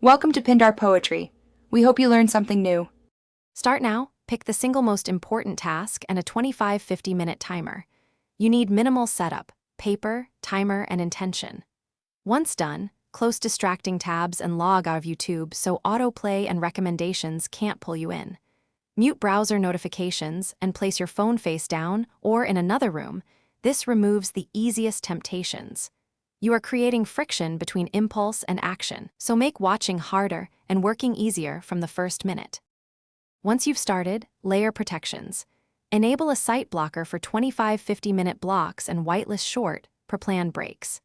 Welcome to Pindar Poetry. We hope you learned something new. Start now, pick the single most important task and a 25-50-minute timer. You need minimal setup, paper, timer, and intention. Once done, close distracting tabs and log out of YouTube so autoplay and recommendations can't pull you in. Mute browser notifications and place your phone face down or in another room. This removes the easiest temptations. You are creating friction between impulse and action, so make watching harder and working easier from the first minute. Once you've started, layer protections. Enable a site blocker for 25-50-minute blocks and whitelist short per planned breaks.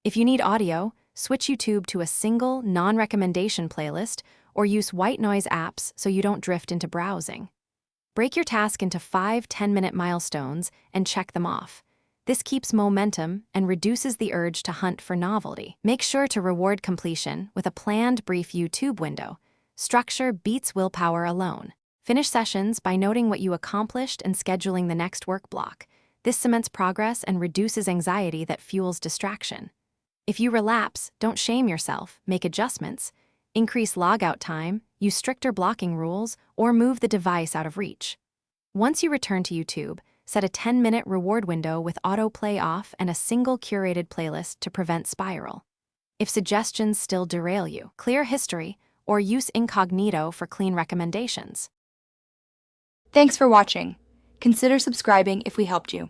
If you need audio, switch YouTube to a single, non-recommendation playlist or use white noise apps so you don't drift into browsing. Break your task into 5-10-minute milestones and check them off. This keeps momentum and reduces the urge to hunt for novelty. Make sure to reward completion with a planned brief YouTube window. Structure beats willpower alone. Finish sessions by noting what you accomplished and scheduling the next work block. This cements progress and reduces anxiety that fuels distraction. If you relapse, don't shame yourself, make adjustments. Increase logout time, use stricter blocking rules, or move the device out of reach. Once you return to YouTube, set a 10-minute reward window with autoplay off and a single curated playlist to prevent spiral. If suggestions still derail you, clear history or use incognito for clean recommendations. Thanks for watching. Consider subscribing if we helped you.